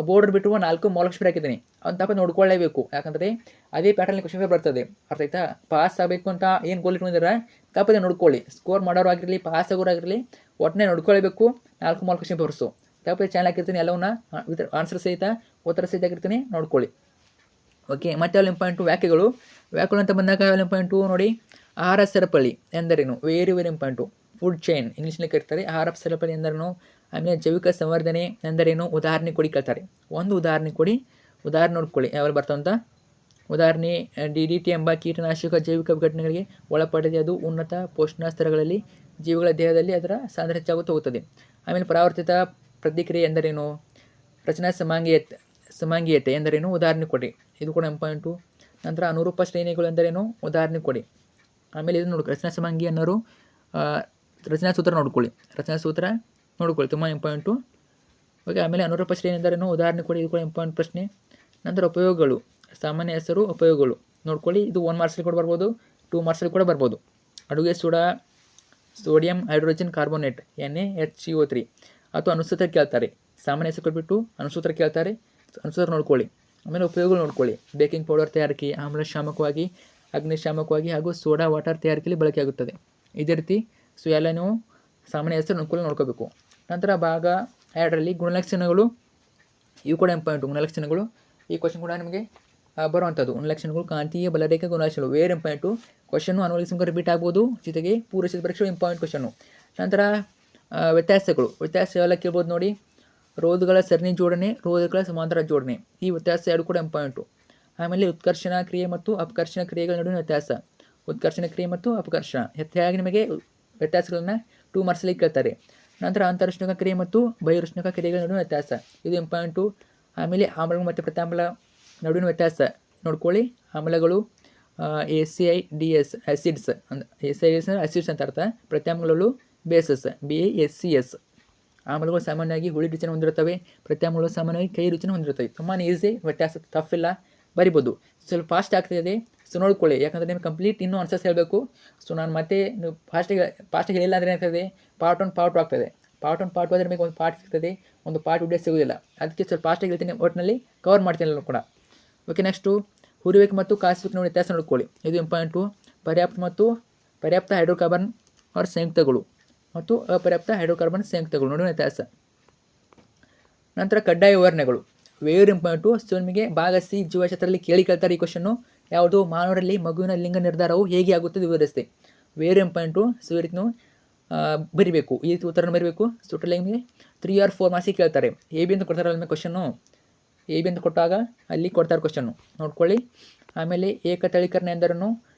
ಬೋರ್ಡ್ ಬಿಟ್ಟು 4 ಮಾಡೆಲ್ ಕ್ವಶನ್ ಹಾಕಿದ್ದೀನಿ. ಅವ್ನು ತಪ್ಪ ನೋಡ್ಕೊಳ್ಳೇಬೇಕು, ಯಾಕಂದರೆ ಅದೇ ಪ್ಯಾಟರ್ನ್ ಕ್ವಶನ್ ಬರ್ತದೆ. ಅರ್ಥ ಆಯ್ತಾ? ಪಾಸ್ ಆಗಬೇಕು ಅಂತ ಏನು ಗೋಲ್ ಇಟ್ಕೊಂಡಿದ್ದಾರೆ ತಪ್ಪದೆ ನೋಡ್ಕೊಳ್ಳಿ. ಸ್ಕೋರ್ ಮಾಡೋರು ಆಗಿರಲಿ, ಪಾಸ್ ಆಗೋರು ಆಗಿರಲಿ, ಒಟ್ಟನೆ ನೋಡ್ಕೊಳ್ಳೇಬೇಕು. 4 ಮಾಡೆಲ್ ಕ್ವಶನ್ ಪೇಪರ್ಸು ತಪ್ಪದೆ ಚಾನಲ್ ಹಾಕಿರ್ತೀನಿ, ಎಲ್ಲವನ್ನ ಆನ್ಸರ್ ಸಹಿತ ಉತ್ತರ ಸಹಿತ ಹಾಕಿರ್ತೀನಿ, ನೋಡ್ಕೊಳ್ಳಿ. ಓಕೆ, ಮತ್ತೆ ಅಲ್ಲಿ ಇಂಪಾರ್ಟೆಂಟು ವ್ಯಾಖ್ಯೆಗಳು ಅಂತ ಬಂದಾಗ ಯಾವೆಲ್ಲ ಇಂಪಾರ್ಟೆಂಟು ನೋಡಿ. ಆಹಾರ ಸರಪಳಿ ಎಂದರೇನು? Very important. ಫುಡ್ ಚೈನ್ ಇಂಗ್ಲೀಷ್ನಲ್ಲಿ ಕರೀತಾರೆ. ಆಹಾರ ಸರಪಳಿ ಎಂದರೇನು? ಆಮೇಲೆ ಜೈವಿಕ ಸಂವರ್ಧನೆ ಎಂದರೇನು? ಉದಾಹರಣೆ ಕೊಡಿ ಕೇಳ್ತಾರೆ. ಒಂದು ಉದಾಹರಣೆ ಕೊಡಿ, ಉದಾಹರಣೆ ನೋಡ್ಕೊಳ್ಳಿ ಯಾವೆಲ್ಲ ಬರ್ತಾವಂತ. ಉದಾಹರಣೆ, DDT ಎಂಬ ಕೀಟನಾಶಕ ಜೈವಿಕ ಘಟನೆಗಳಿಗೆ ಒಳಪಡದೆ ಅದು ಉನ್ನತ ಪೋಷಣ ಸ್ತರಗಳಲ್ಲಿ ಜೀವಿಗಳ ದೇಹದಲ್ಲಿ ಅದರ ಸಾಂದ್ರತೆ ಹೆಚ್ಚಾಗುತ್ತಾ ಹೋಗುತ್ತದೆ. ಆಮೇಲೆ ಪರಾವರ್ತಿತ ಪ್ರತಿಕ್ರಿಯೆ ಎಂದರೇನು? ರಚನಾ ಸಮಾಂಗೀಯತೆ ಎಂದರೇನು? ಉದಾಹರಣೆ ಕೊಡಿ, ಇದು ಕೂಡ ಇಂಪಾರ್ಟೆಂಟು. ನಂತರ ಅನುರೂಪ ಶ್ರೇಣಿಗಳು ಎಂದರೇನು? ಉದಾಹರಣೆ ಕೊಡಿ. ಆಮೇಲೆ ಇದು ನೋಡ್ಕೊಳ್ಳಿ, ರಚನಾ ಸಮಾಂಗೀಯ ಅನ್ನೋರು ರಚನಾ ಸೂತ್ರ ನೋಡ್ಕೊಳ್ಳಿ. ರಚನಾ ಸೂತ್ರ ನೋಡ್ಕೊಳ್ಳಿ, ತುಂಬ ಇಂಪಾರ್ಟೆಂಟು. ಓಕೆ, ಆಮೇಲೆ ಅನುರೂಪ ಶ್ರೇಣಿ ಎಂದರೇನು? ಉದಾಹರಣೆ ಕೊಡಿ, ಇದು ಕೂಡ ಇಂಪಾರ್ಟೆಂಟ್ ಪ್ರಶ್ನೆ. ನಂತರ ಉಪಯೋಗಗಳು, ಸಾಮಾನ್ಯ ಹೆಸರು, ಉಪಯೋಗಗಳು ನೋಡ್ಕೊಳ್ಳಿ. ಇದು 1 ಮಾರ್ಕ್ಸಲ್ಲಿ ಕೂಡ ಬರ್ಬೋದು, 2 ಮಾರ್ಕ್ಸಲ್ಲಿ ಕೂಡ ಬರ್ಬೋದು. ಅಡುಗೆ soda, sodium hydrogen carbonate NaHCO3 ಅಥವಾ ಅನುಸೂತ್ರ ಕೇಳ್ತಾರೆ. ಸಾಮಾನ್ಯ ಹೆಸರು ಕೊಟ್ಬಿಟ್ಟು ಅನುಸೂತ್ರ ಕೇಳ್ತಾರೆ, ಅನುಸೂತ್ರ ನೋಡ್ಕೊಳ್ಳಿ. ಆಮೇಲೆ ಉಪಯೋಗಗಳು ನೋಡ್ಕೊಳ್ಳಿ. ಬೇಕಿಂಗ್ ಪೌಡರ್ ತಯಾರಿಕೆ, ಆಮ್ಲಶಾಮಕವಾಗಿ, ಅಗ್ನಿಶಾಮಕವಾಗಿ ಹಾಗೂ ಸೋಡಾ ವಾಟರ್ ತಯಾರಿಕೆಯಲ್ಲಿ ಬಳಕೆಯಾಗುತ್ತದೆ. ಇದೇ ರೀತಿ ಎಲ್ಲ ನೀವು ಸಾಮಾನ್ಯ ಹೆಸರು ನೋಡ್ಕೋಬೇಕು. ನಂತರ ಭಾಗ 2ರಲ್ಲಿ ಗುಣಲಕ್ಷಣಗಳು, ಇವು ಕೂಡ ಇಂಪಾರ್ಟೆಂಟು. ಗುಣಲಕ್ಷಣಗಳು ಈ ಕ್ವಶನ್ ಕೂಡ ನಿಮಗೆ ಬರುವಂಥದ್ದು. ಗುಣಲಕ್ಷಣಗಳು, ಕಾಂತೀಯ ಬಲರೇಖೆ ಗುಣಲಕ್ಷಣಗಳು ವೆರಿ ಇಂಪಾರ್ಟೆಂಟು. ಕ್ವಶನ್ನು ಅನುವಲಿಸಿಕೊಂಡು ರಿಪೀಟ್ ಆಗ್ಬೋದು, ಜೊತೆಗೆ ಪೂರೈಸಿದ ಪರೀಕ್ಷೆ ಇಂಪಾರ್ಟೆಂಟ್ ಕ್ವಶನ್ನು. ನಂತರ ವ್ಯತ್ಯಾಸಗಳು ಎಲ್ಲ ಕೇಳ್ಬೋದು ನೋಡಿ. ರೋಧಗಳ ಸರಣಿ ಜೋಡಣೆ, ರೋಧಗಳ ಸಮಾಂತರ ಜೋಡಣೆ, ಈ ವ್ಯತ್ಯಾಸ ಎರಡು ಕೂಡ ಇಂಪಾರ್ಟೆಂಟು. ಆಮೇಲೆ ಉತ್ಕರ್ಷಣ ಕ್ರಿಯೆ ಮತ್ತು ಅಪಕರ್ಷಣ ಕ್ರಿಯೆಗಳ ನಡುವಿನ ವ್ಯತ್ಯಾಸ. ಉತ್ಕರ್ಷಣ ಕ್ರಿಯೆ ಮತ್ತು ಅಪಕರ್ಷಣ ಹೆಚ್ಚಾಗಿ ನಿಮಗೆ ವ್ಯತ್ಯಾಸಗಳನ್ನು 2 ಮಾರ್ಕ್ಸಲ್ಲಿ ಕೇಳ್ತಾರೆ. ನಂತರ ಅಂತರುಷ್ಣಕ ಕ್ರಿಯೆ ಮತ್ತು ಬಹಿರುಷ್ಣಕ ಕ್ರಿಯೆಗಳ ನಡುವಿನ ವ್ಯತ್ಯಾಸ, ಇದು ಇಂಪಾರ್ಟೆಂಟು. ಆಮೇಲೆ ಆಮ್ಲಗಳು ಮತ್ತು ಪ್ರತ್ಯಾಮ್ಲ ನಡುವಿನ ವ್ಯತ್ಯಾಸ ನೋಡ್ಕೊಳ್ಳಿ. ಆಮ್ಲಗಳು ACIDS ಆ್ಯಸಿಡ್ಸ್ ಆ್ಯಸಿಡ್ಸ್ ಅಂತ ಅರ್ಥ. ಪ್ರತ್ಯಾಮ್ಲಗಳು ಬೇಸಸ್ BASCS. ಆಮ್ಲಗಳು ಸಾಮಾನ್ಯವಾಗಿ ಹುಳಿ ರುಚಿಯನ್ನು ಹೊಂದಿರುತ್ತವೆ, ಪ್ರತ್ಯಾಮ್ಲಗಳು ಸಾಮಾನ್ಯವಾಗಿ ಕೈ ರುಚಿಯನ್ನು ಹೊಂದಿರುತ್ತವೆ. ತುಂಬಾ ಈಸಿ, ವ್ಯತ್ಯಾಸ ಟಫಿಲ್ಲ, ಬರಿಬೋದು. ಸ್ವಲ್ಪ ಫಾಸ್ಟ್ ಆಗ್ತಾಯಿದೆ, ಸೊ ನೋಡ್ಕೊಳ್ಳಿ. ಯಾಕಂದರೆ ನಿಮಗೆ ಕಂಪ್ಲೀಟ್ ಇನ್ನೂ ಆನ್ಸರ್ಸ್ ಹೇಳಬೇಕು. ಸೊ ನಾನು ಮತ್ತೆ ನೀವು ಫಾಸ್ಟಿಗೆ ಹೇಳಿಲ್ಲ ಅಂದರೆ ಏನಾಗ್ತದೆ, ಪಾರ್ಟ್ 1 ಪಾರ್ಟ್ 2 ಆಗ್ತದೆ. ಪಾರ್ಟ್ 1 ಪಾರ್ಟ್ 2 ಆದರೆ ನಿಮಗೆ ಒಂದು ಪಾರ್ಟ್ ಸಿಗ್ತದೆ, ಒಂದು ಪಾರ್ಟ್ ವಿಡಿಯೋ ಸಿಗೋದಿಲ್ಲ. ಅದಕ್ಕೆ ಸ್ವಲ್ಪ ಫಾಸ್ಟಾಗಿ ಹೇಳ್ತೀನಿ, ಒಟ್ಟಿನಲ್ಲಿ ಕವರ್ ಮಾಡ್ತೀನಿ ಎಲ್ಲರೂ ಕೂಡ. ಓಕೆ, ನೆಕ್ಸ್ಟು ಹುರಿಯುವಿಕೆ ಮತ್ತು ಕಾಸುವಿಕೆ ನೋಡಿ ವ್ಯತ್ಯಾಸ ನೋಡ್ಕೊಳ್ಳಿ, ಇದು ಇಂಪಾರ್ಟೆಂಟು. ಪರ್ಯಾಪ್ತ ಹೈಡ್ರೋಕಾರ್ಬನ್ ಅವರ ಸಂಯುಕ್ತಗಳು ಮತ್ತು ಅಪರ್ಯಾಪ್ತ ಹೈಡ್ರೋಕಾರ್ಬನ್ ಸಂಯುಕ್ತಗಳು ನಡುವಿನ ವ್ಯತ್ಯಾಸ. ನಂತರ ಕಡ್ಡಾಯ ವಿವರಣೆಗಳು ವೆರಿ ಇಂಪಾರ್ಟೆಂಟು. ಸೊ ನಿಮಗೆ ಭಾಗ ಸಿ ಜೀವಶಾಸ್ತ್ರದಲ್ಲಿ ಕೇಳ್ತಾರೆ ಈ ಕ್ವಶನ್ನು. ಯಾವುದು? ಮಾನವರಲ್ಲಿ ಮಗುವಿನ ಲಿಂಗ ನಿರ್ಧಾರವು ಹೇಗೆ ಆಗುತ್ತದೆ ವಿವರಿಸಿ. Very important. ಸೊ ಈ ರೀತಿ ನೀವು ಬರಿಬೇಕು, ಈ ರೀತಿ ಉತ್ತರನ ಬರೀಬೇಕು. ಸೊ ಟೋಟಲ್ ನಿಮಗೆ 3 or 4 ಮಾರ್ಕ್ಸಿಗೆ ಕೇಳ್ತಾರೆ. AB ಅಂತ ಕೊಡ್ತಾರಲ್ಲ ನಿಮಗೆ ಕ್ವಶನ್ನು, AB ಅಂತ ಕೊಟ್ಟಾಗ ಅಲ್ಲಿ ಕೊಡ್ತಾರೆ ಕ್ವಶನ್ನು, ನೋಡ್ಕೊಳ್ಳಿ. ಆಮೇಲೆ ಏಕತಳೀಕರಣ ಎಂದರೇನು?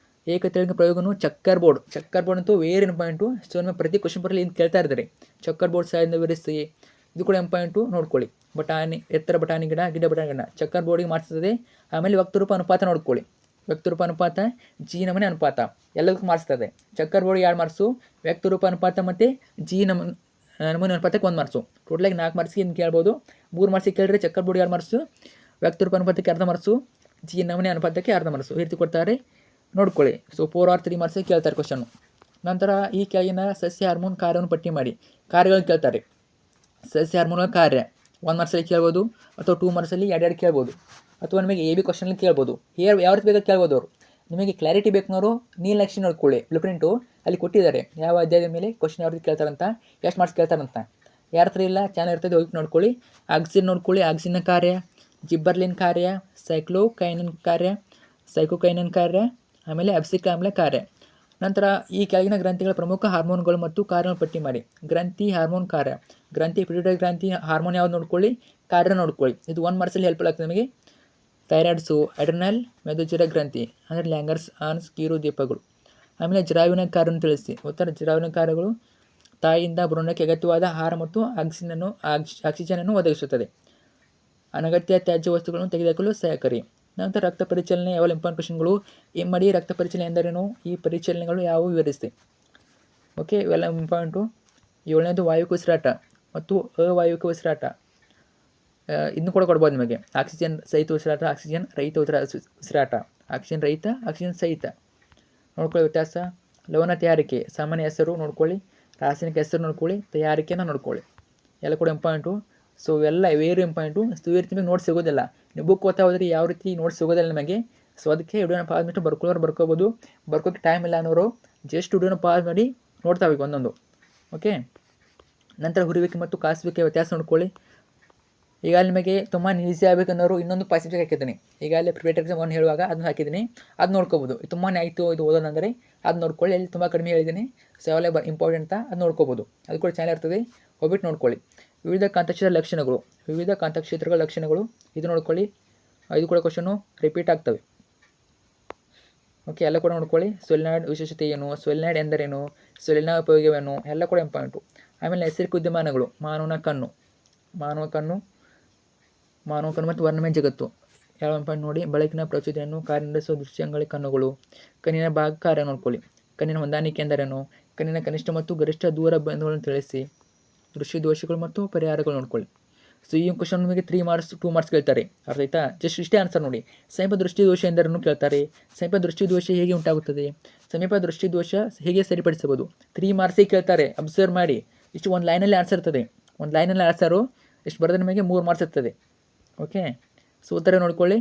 ಏಕತೆಳಗಿನ ಪ್ರಯೋಗನು ಚಕ್ಕರ್ ಬೋರ್ಡ್ ಅಂತೂ ವೇರಿ ಇಂಪಾರ್ಟೆಂಟು. ಸೊ ನಿಮ್ಮ ಪ್ರತಿ ಕ್ವಶನ್ ಬರಲಿ ಏನು ಕೇಳ್ತಾ ಇರ್ತಾರೆ. ಚಕ್ಕರ್ ಬೋರ್ಡ್ ಸಹಾಯದಿಂದ ವಿವರಿಸಿ, ಇದು ಕೂಡ ಇಂಪಾರ್ಟೆಂಟು ನೋಡ್ಕೊಳ್ಳಿ. ಬಟಾಣಿ ಎತ್ತರ ಬಟಾಣಿ ಗಿಡ ಬಟಾಣಿ ಗಿಡ ಚಕ್ಕರ್ ಬೋರ್ಡಿಗೆ ಮಾಡಿಸ್ತದೆ. ಆಮೇಲೆ ವ್ಯಕ್ತಿರೂಪ ಅನುಪಾತ ನೋಡ್ಕೊಳ್ಳಿ. ವ್ಯಕ್ತಿರೂಪ ಅನುಪಾತ, ಜಿ ನಮೂನೆ ಅನುಪಾತ ಎಲ್ಲದಕ್ಕೂ ಮಾಡಿಸ್ತದೆ. ಚಕ್ಕರ್ ಬೋರ್ಡಿಗೆ 2 ಮಾರ್ಕ್ಸು, ವ್ಯಕ್ತಿರೂಪ ಅನುಪಾತ ಮತ್ತು ಜಿ ನಮೂನೆ ಅನುಪಾತಕ್ಕೆ 1 ಮಾರ್ಕ್ಸು. ಟೋಟಲಾಗಿ 4 ಮಾರ್ಕ್ಸಿಗೆ ಏನು ಕೇಳ್ಬೋದು. 3 ಮಾರ್ಕ್ಸಿಗೆ ಕೇಳಿದ್ರೆ ಚಕ್ಕರ್ ಬೋರ್ಡಿಗೆ 2 ಮಾರ್ಕ್ಸು, ವ್ಯಕ್ತಿರೂಪ ಅನುಪಾತಕ್ಕೆ ಅರ್ಧ ಮಾರ್ಕ್ಸು, ಜಿ ನಮೂನೆ ಅನುಪಾತಕ್ಕೆ ಅರ್ಧ ಮಾರ್ಕ್ಸು ಈ ರೀತಿ ಕೊಡ್ತಾರೆ ನೋಡ್ಕೊಳ್ಳಿ. ಸೊ 4 or 3 ಮಾರ್ಕ್ಸಿಗೆ ಕೇಳ್ತಾರೆ ಕ್ವಶನ್ನು. ನಂತರ ಈ ಕೆಳಗಿನ ಸಸ್ಯ ಹಾರ್ಮೋನ್ ಕಾರ್ಯವನ್ನು ಪಟ್ಟಿ ಮಾಡಿ. ಕಾರ್ಯಗಳನ್ನು ಕೇಳ್ತಾರೆ. ಸಸ್ಯ ಹಾರ್ಮೋನ್ಗಳ ಕಾರ್ಯ 1 ಮಾರ್ಕ್ಸಲ್ಲಿ ಕೇಳ್ಬೋದು, ಅಥವಾ 2 ಮಾರ್ಕ್ಸಲ್ಲಿ 2 ಕೇಳ್ಬೋದು, ಅಥವಾ ನಿಮಗೆ AB ಕ್ವಶನಲ್ಲಿ ಕೇಳ್ಬೋದು. ಯಾವ ರೀತಿ ಬೇಕಾದ್ರೆ ಕೇಳ್ಬೋದು ಅವರು. ನಿಮಗೆ ಕ್ಲಾರಿಟಿ ಬೇಕನ್ನೋರು ನೀಲನಕ್ಷೆ ನೋಡ್ಕೊಳ್ಳಿ. ಬ್ಲೂ ಪ್ರಿಂಟು ಅಲ್ಲಿ ಕೊಟ್ಟಿದ್ದಾರೆ ಯಾವ ಅಧ್ಯಾಯದ ಮೇಲೆ ಕ್ವಶನ್ ಯಾವ ರೀತಿ ಕೇಳ್ತಾರಂತ, ಎಷ್ಟು ಮಾರ್ಕ್ಸ್ ಕೇಳ್ತಾರಂತ. ಯಾರ ಹತ್ರ ಇಲ್ಲ ಚಾನಲ್ ಇರ್ತದೆ ಹೋಗಿ ನೋಡ್ಕೊಳ್ಳಿ. ಆಕ್ಸಿಜನ್ ನೋಡ್ಕೊಳ್ಳಿ, ಆಕ್ಸಿಜನ್ನ ಕಾರ್ಯ, ಜಿಬ್ಬರ್ಲಿನ್ ಕಾರ್ಯ, ಸೈಕೋಕೈನಿನ್ ಕಾರ್ಯ, ಆಮೇಲೆ ಅಬ್ಸಿಕ್ ಆಮ್ಲ ಕಾರ್ಯ. ನಂತರ ಈ ಕೆಳಗಿನ ಗ್ರಂಥಿಗಳ ಪ್ರಮುಖ ಹಾರ್ಮೋನ್ಗಳು ಮತ್ತು ಕಾರ್ಯವನ್ನು ಪಟ್ಟಿ ಮಾಡಿ. ಗ್ರಂಥಿ ಹಾರ್ಮೋನ್ ಕಾರ್ಯ, ಗ್ರಂಥಿ ಪಿಟ್ಯೂಟರಿ ಗ್ರಂಥಿ ಹಾರ್ಮೋನ್ ಯಾವ್ದು ನೋಡ್ಕೊಳ್ಳಿ, ಕಾರ್ಯ ನೋಡ್ಕೊಳ್ಳಿ. ಇದು 1 ಮಾರ್ಕ್ಸಲ್ಲಿ ಹೆಲ್ಪ್ಫುಲ್ ಆಗ್ತದೆ ನಿಮಗೆ. ಥೈರಾಯ್ಡ್ಸು, ಅಡ್ರಿನಲ್ ಮೆದುಜಿರ ಗ್ರಂಥಿ ಅಂದರೆ ಲ್ಯಾಂಗರ್ಸ್ ಆನ್ಸ್ ಕಿರು ದೀಪಗಳು. ಆಮೇಲೆ ಜರಾಯುವಿನ ಕಾರ್ಯವನ್ನು ತಿಳಿಸಿ. ಉತ್ತರ ಜರಾಯುವಿನ ಕಾರ್ಯಗಳು ತಾಯಿಯಿಂದ ಭ್ರೂಣಕ್ಕೆ ಅಗತ್ಯವಾದ ಆಹಾರ ಮತ್ತು ಆಕ್ಸಿಜನನ್ನು ಒದಗಿಸುತ್ತದೆ. ಅನಗತ್ಯ ತ್ಯಾಜ್ಯ ವಸ್ತುಗಳನ್ನು ತೆಗೆದುಹಾಕಲು ಸಹಕಾರಿ. ನಂತರ ರಕ್ತ ಪರಿಚಲನೆ ಯಾವೆಲ್ಲ ಇಂಪಾರ್ಟೆಂಟ್ ಕ್ವಶನ್ಗಳು. ಮಾಡಿ ರಕ್ತ ಪರಿಚಲನೆ ಎಂದರೇನು, ಈ ಪರಿಚಲನೆಗಳು ಯಾವುವು ವಿವರಿಸಿ. ಓಕೆ, ಇವೆಲ್ಲ ಇಂಪಾರ್ಟೆಂಟು. 7ನೇದು ವಾಯುವಿಕ ಉಸಿರಾಟ ಮತ್ತು ಅವಾಯುವಿಕ ಉಸಿರಾಟ. ಇದನ್ನು ಕೂಡ ಕೊಡ್ಬೋದು ನಿಮಗೆ. ಆಕ್ಸಿಜನ್ ಸಹಿತ ಉಸಿರಾಟ, ಆಕ್ಸಿಜನ್ ರಹಿತ ಉಸಿರಾಟ, ಆಕ್ಸಿಜನ್ ರಹಿತ, ಆಕ್ಸಿಜನ್ ಸಹಿತ ನೋಡ್ಕೊಳ್ಳಿ ವ್ಯತ್ಯಾಸ. ಲವಣ ತಯಾರಿಕೆ ಸಾಮಾನ್ಯ ಹೆಸರು ನೋಡ್ಕೊಳ್ಳಿ, ರಾಸಾಯನಿಕ ಹೆಸರು ನೋಡ್ಕೊಳ್ಳಿ, ತಯಾರಿಕೆನ ನೋಡ್ಕೊಳ್ಳಿ. ಎಲ್ಲ ಕೂಡ ಇಂಪಾರ್ಟೆಂಟು. ಸೊ ಇವೆಲ್ಲ ವೇರಿ ಇಂಪಾರ್ಟೆಂಟು. ಸೊ ಈ ರೀತಿ ನಿಮಗೆ ನೋಟ್ಸ್ ಸಿಗೋದಿಲ್ಲ. ನೀವು ಬುಕ್ ಓದ್ತಾ ಹೋದರೆ ಯಾವ ರೀತಿ ನೋಟ್ಸ್ ಸಿಗೋದಿಲ್ಲ ನಿಮಗೆ. ಸೊ ಅದಕ್ಕೆ ವಿಡಿಯೋನ ಪಾಸ್ ಮಾಡಿಟ್ಟು ಬರ್ಕೋಬೋದು. ಬರ್ಕೋಕ್ಕೆ ಟೈಮ್ ಇಲ್ಲ ಅನ್ನೋರು ಜಸ್ಟ್ ವಿಡಿಯೋನ ಪಾಸ್ ಮಾಡಿ ನೋಡ್ತಾ ಹೋಗಿ ಒಂದೊಂದು. ಓಕೆ, ನಂತರ ಹುರಿವಿಕೆ ಮತ್ತು ಕಾಸುವಿಕೆ ವ್ಯತ್ಯಾಸ ನೋಡ್ಕೊಳ್ಳಿ. ಈಗ ನಿಮಗೆ ತುಂಬ ಈಸಿ ಆಗಬೇಕನ್ನೋರು ಇನ್ನೊಂದು ಪಾಸಿಟಿವ್ ಹಾಕಿದ್ದೀನಿ. ಈಗಾಗಲೇ ಪ್ರಿಪೇರ್ ಎಕ್ಸಾಮ್ 1 ಹೇಳುವಾಗ ಅದನ್ನು ಹಾಕಿದ್ದೀನಿ, ಅದು ನೋಡ್ಕೋಬೋದು. ತುಂಬಾ ಆಯಿತು ಇದು ಓದೋದಂದರೆ ಅದು ನೋಡ್ಕೊಳ್ಳಿ. ಅಲ್ಲಿ ತುಂಬ ಕಡಿಮೆ ಹೇಳಿದ್ದೀನಿ. ಸೊ ಯಾವೆಲ್ಲ ಇಂಪಾರ್ಟೆಂಟ್ ಅಂತ ಅದು ನೋಡ್ಕೋಬೋದು. ಅದು ಕೂಡ ಚಾನಲ್ ಇರ್ತದೆ, ಹೋಗ್ಬಿಟ್ಟು ನೋಡ್ಕೊಳ್ಳಿ. ವಿವಿಧ ಕಾಂತಕ್ಷೇತ್ರ ಲಕ್ಷಣಗಳು ಇದು ನೋಡ್ಕೊಳ್ಳಿ. ಇದು ಕೂಡ ಕ್ವಶನು ರಿಪೀಟ್ ಆಗ್ತವೆ. ಓಕೆ, ಎಲ್ಲ ಕೂಡ ನೋಡ್ಕೊಳ್ಳಿ. ಸೊಲಿನಾಯ್ಡ್ ವಿಶೇಷತೆ ಏನು, ಸೊಲಿನಾಯ್ಡ್ ಎಂದರೇನು, ಸೊಲಿನಾಯ್ಡ್ ಉಪಯೋಗವೇನು, ಎಲ್ಲ ಕೂಡ ಇಂಪಾರ್ಟೆಂಟು. ಆಮೇಲೆ ನೈಸರ್ಗಿಕ ವಿದ್ಯಮಾನಗಳು, ಮಾನವ ಕಣ್ಣು ಮತ್ತು ವರ್ಣಮಯ ಜಗತ್ತು ಯಾವ ಇಂಪಾರ್ಟೆಂಟ್ ನೋಡಿ. ಬೆಳಕಿನ ಪ್ರಚೋದನೆಯನ್ನು ಕಾರ್ಯನಿರ್ವಹಿಸುವ ದೃಶ್ಯಂಗಳ ಕಣ್ಣುಗಳು. ಕಣ್ಣಿನ ಭಾಗ ಕಾರ್ಯ ನೋಡ್ಕೊಳ್ಳಿ. ಕಣ್ಣಿನ ಹೊಂದಾಣಿಕೆ ಎಂದರೇನು, ಕಣ್ಣಿನ ಕನಿಷ್ಠ ಮತ್ತು ಗರಿಷ್ಠ ದೂರ ಬಿಂದುಗಳನ್ನು ತಿಳಿಸಿ. ದೃಷ್ಟಿ ದೋಷಗಳು ಮತ್ತು ಪರಿಹಾರಗಳು ನೋಡ್ಕೊಳ್ಳಿ. ಸೊ ಈ ಕ್ವಶನ್ ನಿಮಗೆ 3 ಮಾರ್ಕ್ಸ್ 2 ಮಾರ್ಕ್ಸ್ ಕೇಳ್ತಾರೆ. ಅರ್ಥ ಆಯ್ತಾ. ಜಸ್ಟ್ ಇಷ್ಟೇ ಆನ್ಸರ್ ನೋಡಿ. ಸಮೀಪ ದೃಷ್ಟಿ ದೋಷ ಎಂದರೇನು ಕೇಳ್ತಾರೆ. ಸಮೀಪ ದೃಷ್ಟಿ ದೋಷ ಹೇಗೆ ಉಂಟಾಗುತ್ತದೆ, ಸಮೀಪ ದೃಷ್ಟಿ ದೋಷ ಹೇಗೆ ಸರಿಪಡಿಸಬಹುದು. 3 ಮಾರ್ಕ್ಸಿಗೆ ಕೇಳ್ತಾರೆ. ಅಬ್ಸರ್ವ್ ಮಾಡಿ. ಇಷ್ಟು ಒಂದು ಲೈನಲ್ಲಿ ಆನ್ಸರ್ ಇರ್ತದೆ. ಒಂದು ಲೈನಲ್ಲಿ ಆನ್ಸರು ಇಷ್ಟು ಬರೆದ್ರೆ ನಿಮಗೆ 3 ಮಾರ್ಕ್ಸ್ ಇರ್ತದೆ. ಓಕೆ, ಸೊ ಉತ್ತರ ನೋಡ್ಕೊಳ್ಳಿ.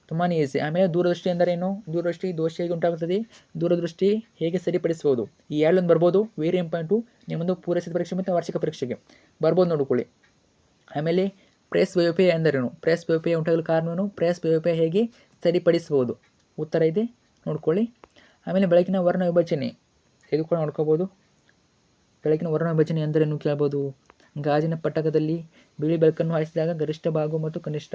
ತುಂಬಾ ಈಸಿ. ಆಮೇಲೆ ದೂರದೃಷ್ಟಿ ಎಂದರೇನು, ದೂರದೃಷ್ಟಿ ದೋಷ ಹೇಗೆ ಉಂಟಾಗುತ್ತದೆ, ದೂರದೃಷ್ಟಿ ಹೇಗೆ ಸರಿಪಡಿಸಬಹುದು. ಈ 2 ಬರ್ಬೋದು. Very important. ನಿಮ್ಮದು ಪೂರೈಸಿದ ಪರೀಕ್ಷೆ ಮತ್ತು ವಾರ್ಷಿಕ ಪರೀಕ್ಷೆಗೆ ಬರ್ಬೋದು ನೋಡ್ಕೊಳ್ಳಿ. ಆಮೇಲೆ ಪ್ರೆಸ್ ವೈಫಲ್ಯ ಎಂದರೇನು, ಪ್ರೆಸ್ ವೈಫಲ್ಯ ಉಂಟಾಗಲು ಕಾರಣವೇನು, ಪ್ರೆಸ್ ವೈಫಲ್ಯ ಹೇಗೆ ಸರಿಪಡಿಸಬಹುದು. ಉತ್ತರ ಇದೆ ನೋಡ್ಕೊಳ್ಳಿ. ಆಮೇಲೆ ಬೆಳಕಿನ ವರ್ಣ ವಿಭಜನೆ ಇದು ಕೂಡ ನೋಡ್ಕೋಬೋದು. ಬೆಳಕಿನ ವರ್ಣ ವಿಭಜನೆ ಎಂದರೇನು ಕೇಳ್ಬೋದು. ಗಾಜಿನ ಪಟ್ಟಕದಲ್ಲಿ ಬಿಳಿ ಬೆಳಕನ್ನು ಹಾಯಿಸಿದಾಗ ಗರಿಷ್ಠ ಭಾಗ ಮತ್ತು ಕನಿಷ್ಠ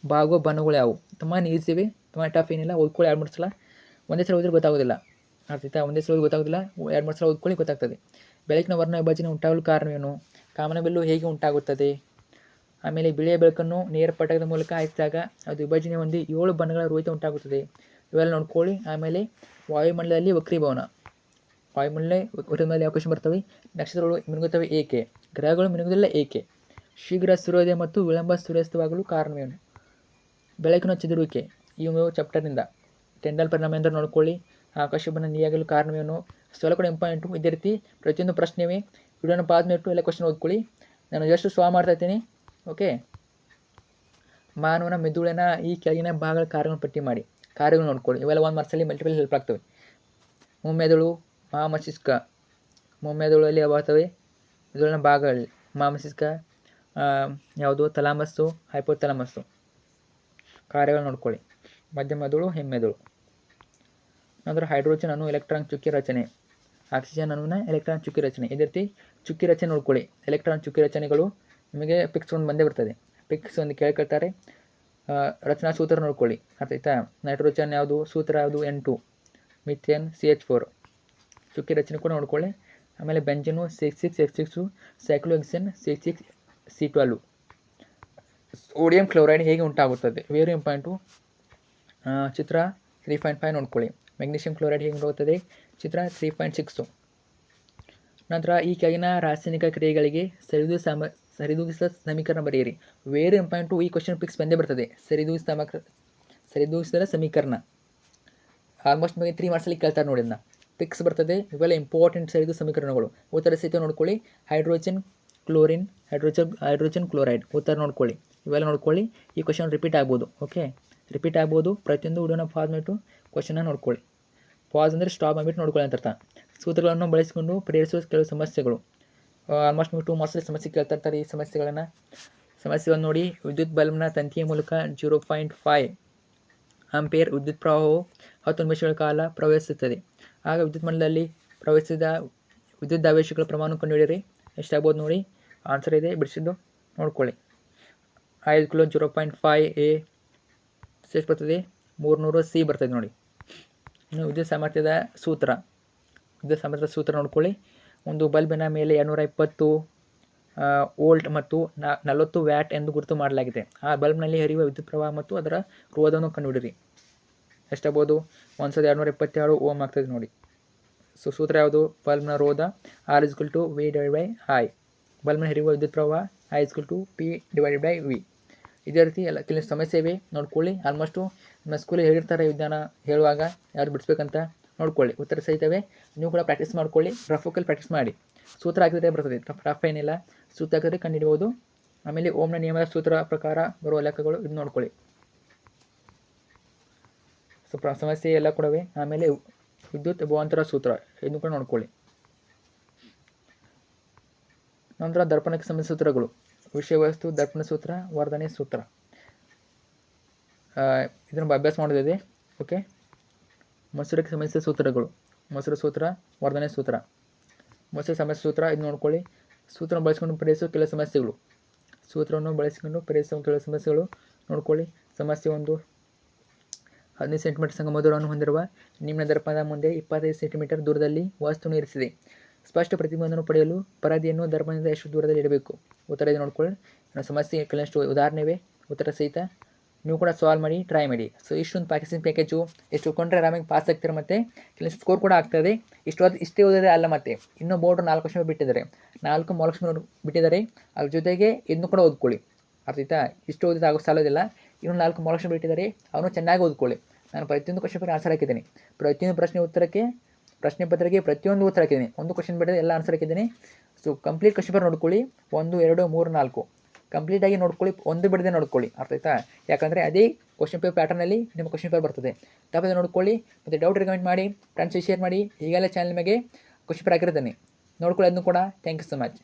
ಭಾಗ ಬಣ್ಣಗಳು ಯಾವುವು. ತುಂಬಾ ಈಸಿ ಇವೆ, ತುಂಬ ಟಫ್ ಏನಿಲ್ಲ. ಓದ್ಕೊಳ್ಳಿ 2-3 ಸಲ. ಒಂದೇ ಸಲ ಓದಿದ್ರೆ ಗೊತ್ತಾಗೋದಿಲ್ಲ. ಅರ್ಥಾಯ್ತಾ. ಒಂದೇ ಸಲ ಗೊತ್ತಾಗೋದಿಲ್ಲ, 2-3 ಸಲ ಓದ್ಕೊಳ್ಳಿ ಗೊತ್ತಾಗ್ತದೆ. ಬೆಳಕಿನ ವರ್ಣ ವಿಭಜನೆ ಉಂಟಾಗಲು ಕಾರಣವೇನು, ಕಾಮನಬಿಲ್ಲು ಹೇಗೆ ಉಂಟಾಗುತ್ತದೆ. ಆಮೇಲೆ ಬಿಳಿಯ ಬೆಳಕನ್ನು ನೇರ ಪಟ್ಟಕದ ಮೂಲಕ ಹಾಯಿಸಿದಾಗ ಅದು ವಿಭಜನೆ ಹೊಂದಿ 7 ಬಣ್ಣಗಳ ರೋಹಿತ ಉಂಟಾಗುತ್ತದೆ. ಇವೆಲ್ಲ ನೋಡ್ಕೊಳ್ಳಿ. ಆಮೇಲೆ ವಾಯುಮಂಡಲದಲ್ಲಿ ವಕ್ರೀಭವನ, ವಾಯುಮಂಡಲದಲ್ಲಿ ಯಾವ ಕ್ವಶನ್ ಬರ್ತವೆ. ನಕ್ಷತ್ರಗಳು ಮಿನುಗುತ್ತವೆ ಏಕೆ, ಗ್ರಹಗಳು ಮಿನುಗುವುದಿಲ್ಲ ಏಕೆ, ಶೀಘ್ರ ಸೂರ್ಯೋದಯ ಮತ್ತು ವಿಳಂಬ ಸೂರ್ಯಾಸ್ತವಾಗಲು ಕಾರಣವೇನು. ಬೆಳಕಿನ ಚದುರುವಿಕೆ ಈ ಒಂದು ಚಾಪ್ಟರ್ನಿಂದ. ಟೆಂಡಲ್ ಪರಿಣಾಮ ಎಂದರೆ ನೋಡ್ಕೊಳ್ಳಿ. ಆಕಾಶವನ್ನು ನೀಯಾಗಲು ಕಾರಣವೇನು. ಸ್ಥಳ ಕೂಡ ಇಂಪಾರ್ಟೆಂಟು. ಇದೇ ರೀತಿ ಪ್ರತಿಯೊಂದು ಪ್ರಶ್ನೆವೇ. ವಿಡಿಯೋನ ಪಾಸ್ ಮಾಡಿಟ್ಟು ಎಲ್ಲ ಕ್ವಶನ್ ಓದ್ಕೊಳ್ಳಿ. ನಾನು ಜಸ್ಟ್ ಸಾಲ್ವ್ ಮಾಡ್ತಾ ಇದ್ದೀನಿ. ಓಕೆ, ಮಾನವನ ಮೆದುಳಿನ ಈ ಕೆಳಗಿನ ಭಾಗಗಳ ಕಾರ್ಯಗಳನ್ನು ಪಟ್ಟಿ ಮಾಡಿ. ಕಾರ್ಯಗಳು ನೋಡ್ಕೊಳ್ಳಿ. ಇವೆಲ್ಲ 1 ಮಾರ್ಕ್ಸಲ್ಲಿ ಮಲ್ಟಿಪಲ್ ಹೆಲ್ಪ್ ಆಗ್ತವೆ. ಮುಮ್ಮೆದುಳು, ಮಹಾಮಸ್ತಿಷ್ಕ. ಮುಮ್ಮೆದುಳಲ್ಲಿ ಯಾವಾಗ್ತವೆ ಮೆದುಳಿನ ಭಾಗಗಳಲ್ಲಿ. ಮಹಾಮಸ್ತಿಷ್ಕ ಯಾವುದು, ಥಲಾಮಸ್ಸು, ಹೈಪೋಥಲಾಮಸ್ಸು. ಕಾರ್ಯಗಳು ನೋಡ್ಕೊಳ್ಳಿ. ಮಧ್ಯಮೆದುಳು, ಹೆಮ್ಮೆದುಳು. ನಂತರ ಹೈಡ್ರೋಜನ್ ಅಣು ಎಲೆಕ್ಟ್ರಾನ್ ಚುಕ್ಕಿ ರಚನೆ, ಆಕ್ಸಿಜನ್ ಅಣುವಿನ ಎಲೆಕ್ಟ್ರಾನ್ ಚುಕ್ಕಿ ರಚನೆ. ಇದೇ ರೀತಿ ಚುಕ್ಕಿ ರಚನೆ ನೋಡ್ಕೊಳ್ಳಿ. ಎಲೆಕ್ಟ್ರಾನ್ ಚುಕ್ಕಿ ರಚನೆಗಳು ನಿಮಗೆ ಪಿಕ್ಸ್ ಒಂದು ಬಂದೇ ಬರ್ತದೆ. ಪಿಕ್ಸ್ ಒಂದು ಕೇಳ್ಕೊಳ್ತಾರೆ. ರಚನಾ ಸೂತ್ರ ನೋಡ್ಕೊಳ್ಳಿ. ಅರ್ಥ ಆಯ್ತಾ. ನೈಟ್ರೋಜನ್ ಯಾವುದು, ಸೂತ್ರ ಯಾವುದು, N2. ಮಿಥೇನ್ CH4 ಚುಕ್ಕಿ ರಚನೆ ಕೂಡ ನೋಡ್ಕೊಳ್ಳಿ. ಆಮೇಲೆ ಬೆಂಜನು C6H6 ಸೈಕ್ಲೋಹೆಕ್ಸೇನ್ C6C12. ಸೋಡಿಯಂ ಕ್ಲೋರೈಡ್ ಹೇಗೆ ಉಂಟಾಗುತ್ತದೆ, ವೆರಿ ಇಂಪಾರ್ಟೆಂಟು. ಚಿತ್ರ 3.5 ನೋಡ್ಕೊಳ್ಳಿ. ಮೆಗ್ನೀಷಿಯಂ ಕ್ಲೋರೈಡ್ ಹೇಗೆ ಉಂಟಾಗುತ್ತದೆ, ಚಿತ್ರ 3.6. ನಂತರ ಈ ಕೆಳಗಿನ ರಾಸಾಯನಿಕ ಕ್ರಿಯೆಗಳಿಗೆ ಸರಿದೂಗಿಸಿದ ಸಮೀಕರಣ ಬರೆಯಿರಿ. ವೆರಿ ಇಂಪಾರ್ಟೆಂಟು, ಈ ಕ್ವಶನ್ ಪಿಕ್ಸ್ ಬಂದೇ ಬರ್ತದೆ. ಸರಿದೂಗಿಸಿದ ಸಮೀಕರಣ ಆಲ್ಮೋಸ್ಟ್ ನಿಮಗೆ 3 ಮಾರ್ಕ್ಸಲ್ಲಿ ಕೇಳ್ತಾರೆ ನೋಡಿ. ಅದನ್ನ ಪಿಕ್ಸ್ ಬರ್ತದೆ. ಇವೆಲ್ಲ ಇಂಪಾರ್ಟೆಂಟ್ ಸರಿದು ಸಮೀಕರಣಗಳು. ಉತ್ತರ ಸಹಿತ ನೋಡ್ಕೊಳ್ಳಿ. ಹೈಡ್ರೋಜನ್ ಕ್ಲೋರಿನ್, ಹೈಡ್ರೋಜನ್ ಕ್ಲೋರೈಡ್ ಉತ್ತರ ನೋಡ್ಕೊಳ್ಳಿ. ಇವೆಲ್ಲ ನೋಡ್ಕೊಳ್ಳಿ. ಈ ಕ್ವಶನ್ ರಿಪೀಟ್ ಆಗ್ಬೋದು. ಓಕೆ, ರಿಪೀಟ್ ಆಗ್ಬೋದು. ಪ್ರತಿಯೊಂದು ವಿಡಿಯೋನ ಪಾಸ್ ಮಾಡಿಬಿಟ್ಟು ಕ್ವಶನ್ನ ನೋಡ್ಕೊಳ್ಳಿ. ಪಾಸ್ ಅಂದರೆ ಸ್ಟಾಪ್ ಮಾಡಿಬಿಟ್ಟು ನೋಡ್ಕೊಳ್ಳಿ ಅಂತ ಅರ್ಥ. ಸೂತ್ರಗಳನ್ನು ಬಳಸಿಕೊಂಡು ಪರಿಹರಿಸುವ ಕೆಲವು ಸಮಸ್ಯೆಗಳು. ಆಲ್ಮೋಸ್ಟ್ ನೀವು 2 ಮಾರ್ಕ್ಸಲ್ಲಿ ಸಮಸ್ಯೆ ಕೇಳ್ತಾ ಇರ್ತಾರೆ. ಈ ಸಮಸ್ಯೆಗಳನ್ನು ನೋಡಿ. ವಿದ್ಯುತ್ ಬಲ್ಬ್ನ ತಂತಿಯ ಮೂಲಕ 0.5 ಆಂಪಿಯರ್ ವಿದ್ಯುತ್ ಪ್ರವಾಹವು 10 ನಿಮಿಷಗಳ ಕಾಲ ಪ್ರವಹಿಸುತ್ತದೆ. ಆಗ ವಿದ್ಯುತ್ ಮಂಡಲದಲ್ಲಿ ಪ್ರವಹಿಸಿದ ವಿದ್ಯುದಾವೇಶಗಳ ಪ್ರಮಾಣ ಕಂಡುಹಿಡಿಯಿರಿ. ಎಷ್ಟಾಗ್ಬೋದು ನೋಡಿ. ಆನ್ಸರ್ ಇದೆ, ಬಿಡಿಸಿದ್ದು ನೋಡ್ಕೊಳ್ಳಿ. 5 ಕಿಲೋ 0.5 A ಎಷ್ಟು ಬರ್ತದೆ, 300 C ಬರ್ತದೆ ನೋಡಿ. ಇನ್ನು ವಿದ್ಯುತ್ ಸಾಮರ್ಥ್ಯದ ಸೂತ್ರ ನೋಡ್ಕೊಳ್ಳಿ. ಒಂದು ಬಲ್ಬಿನ ಮೇಲೆ 220 ವೋಲ್ಟ್ ಮತ್ತು 40 ವ್ಯಾಟ್ ಎಂದು ಗುರುತು ಮಾಡಲಾಗಿದೆ. ಆ ಬಲ್ಬ್ನಲ್ಲಿ ಹರಿಯುವ ವಿದ್ಯುತ್ ಪ್ರವಾಹ ಮತ್ತು ಅದರ ರೋಧವನ್ನು ಕಂಡುಹಿಡಿಯಿರಿ. ಎಷ್ಟಾಗ್ಬೋದು, 1227 ಓಮ್ ಆಗ್ತದೆ ನೋಡಿ. ಸೊ ಸೂತ್ರ ಯಾವುದು, ಬಲ್ಬ್ನ ರೋಧ R=V/I. ಬಲ್ಬ್ನ ಹರಿಯುವ ವಿದ್ಯುತ್ ಪ್ರವಾಹ I=P/V. ಇದೇ ರೀತಿ ಎಲ್ಲ ಕೆಲವು ಸಮಸ್ಯೆ ಇವೆ, ನೋಡ್ಕೊಳ್ಳಿ. ಆಲ್ಮೋಸ್ಟು ನಮ್ಮ ಸ್ಕೂಲಲ್ಲಿ ಹೇಳಿರ್ತಾರೆ ವಿಜ್ಞಾನ ಹೇಳುವಾಗ ಯಾರು ಬಿಡಿಸ್ಬೇಕಂತ ನೋಡ್ಕೊಳ್ಳಿ. ಉತ್ತರ ಸಹಿತವೇ. ನೀವು ಕೂಡ ಪ್ರಾಕ್ಟೀಸ್ ಮಾಡ್ಕೊಳ್ಳಿ. ರಫಲ್ಲಿ ಪ್ರಾಕ್ಟೀಸ್ ಮಾಡಿ. ಸೂತ್ರ ಹಾಕಿದ್ರೆ ಬರ್ತದೆ, ರಫ್ ಏನಿಲ್ಲ. ಸೂತ್ರ ಹಾಕಿದ್ರೆ ಕಂಡುಹಿಡಿಬೋದು. ಆಮೇಲೆ ಓಮ್ನ ನಿಯಮದ ಸೂತ್ರ ಪ್ರಕಾರ ಬರುವ ಲೆಕ್ಕಗಳು ಇದು ನೋಡ್ಕೊಳ್ಳಿ. ಸೊ ಸಮಸ್ಯೆ ಎಲ್ಲ ಕೂಡವೆ. ಆಮೇಲೆ ವಿದ್ಯುತ್ ಭವಾಂತರ ಸೂತ್ರ ಇದನ್ನು ಕೂಡ ನೋಡ್ಕೊಳ್ಳಿ. ನಂತರ ದರ್ಪಣಕ್ಕೆ ಸಂಬಂಧಿಸಿದ ಸೂತ್ರಗಳು. ವಿಷಯ ವಸ್ತು, ದರ್ಪಣ ಸೂತ್ರ, ವರ್ಧನೆ ಸೂತ್ರ. ಇದನ್ನು ಅಭ್ಯಾಸ ಮಾಡೋದಿದೆ. ಓಕೆ. ಮೊಸರಕ್ಕೆ ಸಂಬಂಧಿಸಿದ ಸೂತ್ರಗಳು. ಮೊಸರು ಸೂತ್ರ, ವರ್ಧನೆ ಸೂತ್ರ. ಮೊಸರು ಸಮಸ್ಯೆ ಸೂತ್ರ ಇದು ನೋಡ್ಕೊಳ್ಳಿ. ಸೂತ್ರವನ್ನು ಬಳಸಿಕೊಂಡು ಪರಿಹರಿಸುವ ಕೆಲವು ಸಮಸ್ಯೆಗಳು. ನೋಡ್ಕೊಳ್ಳಿ. ಸಮಸ್ಯೆ 1. 15 ಸೆಂಟಿಮೀಟರ್ ಸಂಗಮ ದೂರವನ್ನು ಹೊಂದಿರುವ ನಿಮ್ನ ದರ್ಪಣದ ಮುಂದೆ 25 ಸೆಂಟಿಮೀಟರ್ ದೂರದಲ್ಲಿ ವಸ್ತುವನ್ನು ಇರಿಸಿದೆ. ಸ್ಪಷ್ಟ ಪ್ರತಿಬಿಂಬವನ್ನು ಪಡೆಯಲು ಪರದೆಯನ್ನು ದರ್ಪಣದಿಂದ ಎಷ್ಟು ದೂರದಲ್ಲಿ ಇಡಬೇಕು. ಉತ್ತರ ಇದು ನೋಡ್ಕೊಳ್ಳಿ. ಸಮಸ್ಯೆ ಕೆಲವಷ್ಟು ಉದಾಹರಣೆ ಇವೆ. ಉತ್ತರ ಸಹಿತ ನೀವು ಕೂಡ ಸಾಲ್ವ್ ಮಾಡಿ, ಟ್ರೈ ಮಾಡಿ. ಸೊ ಇಷ್ಟೊಂದು ಪ್ಯಾಕೇಜು ಎಷ್ಟು ಕೊಂಡ್ರೆ ಆರಾಮಾಗಿ ಪಾಸ್ ಆಗ್ತಾರೆ. ಮತ್ತು ಕೆಲವಷ್ಟು ಸ್ಕೋರ್ ಕೂಡ ಆಗ್ತದೆ. ಇಷ್ಟೇ ಓದಿದ್ರೆ ಅಲ್ಲ, ಮತ್ತೆ ಇನ್ನೂ ಬೋರ್ಡ್ 4 ಕ್ವಶನ್ ಬಿಟ್ಟಿದ್ದಾರೆ. 4 ಮಾರ್ಕ್ಸ್ ಬಿಟ್ಟಿದ್ದಾರೆ. ಅದ್ರ ಜೊತೆಗೆ ಇದನ್ನು ಕೂಡ ಓದ್ಕೊಳ್ಳಿ. ಅರ್ಥ ಆಯ್ತಾ. ಇಷ್ಟು ಓದಿದ್ರೆ ಆಗೋ ಸಾಲೋದಿಲ್ಲ. ಇನ್ನೂ 4 ಮಾರ್ಕ್ಸ್ ಬಿಟ್ಟಿದ್ದಾರೆ. ಅವನು ಚೆನ್ನಾಗಿ ಓದ್ಕೊಳ್ಳಿ. ನಾನು ಪ್ರತಿಯೊಂದು ಕ್ವಶನ್ ಪೇಪರ್ ಆನ್ಸರ್ ಹಾಕಿದ್ದೀನಿ. ಪ್ರತಿಯೊಂದು ಪ್ರಶ್ನೆ ಪತ್ರಿಕೆ ಪ್ರತಿಯೊಂದು ಉತ್ತರ ಹಾಕಿದ್ದೀನಿ. ಒಂದು ಕ್ವಶನ್ ಬಿಟ್ಟರೆ ಎಲ್ಲ ಆನ್ಸರ್ ಹಾಕಿದ್ದೀನಿ. ಸೊ ಕಂಪ್ಲೀಟ್ ಕ್ವಶನ್ ಪೇಪರ್ ನೋಡ್ಕೊಳ್ಳಿ. 1, 2, 3, 4 ಕಂಪ್ಲೀಟಾಗಿ ನೋಡ್ಕೊಳ್ಳಿ. ಒಂದು ಬಿಡದೆ ನೋಡ್ಕೊಳ್ಳಿ. ಅರ್ಥ ಆಯ್ತಾ. ಯಾಕಂದರೆ ಅದೇ ಕ್ವಶನ್ ಪೇಪರ್ ಪ್ಯಾಟರ್ನಲ್ಲಿ ನಿಮ್ಮ ಕ್ವಶನ್ ಪೇಪರ್ ಬರ್ತದೆ. ತಪ್ಪದೆ ನೋಡ್ಕೊಳ್ಳಿ. ಮತ್ತು ಡೌಟ್ ರಿಕಮೆಂಟ್ ಮಾಡಿ, ಫ್ರೆಂಡ್ಸ್ ಶೇರ್ ಮಾಡಿ. ಈಗೆಲ್ಲ ಚಾನಲ್ ನಿಮಗೆ ಕ್ವಶನ್ ಪೇಪರ್ ಹಾಕಿರ್ತಾನೆ, ನೋಡ್ಕೊಳ್ಳಿ ಅದನ್ನು ಕೂಡ. Thank you so much.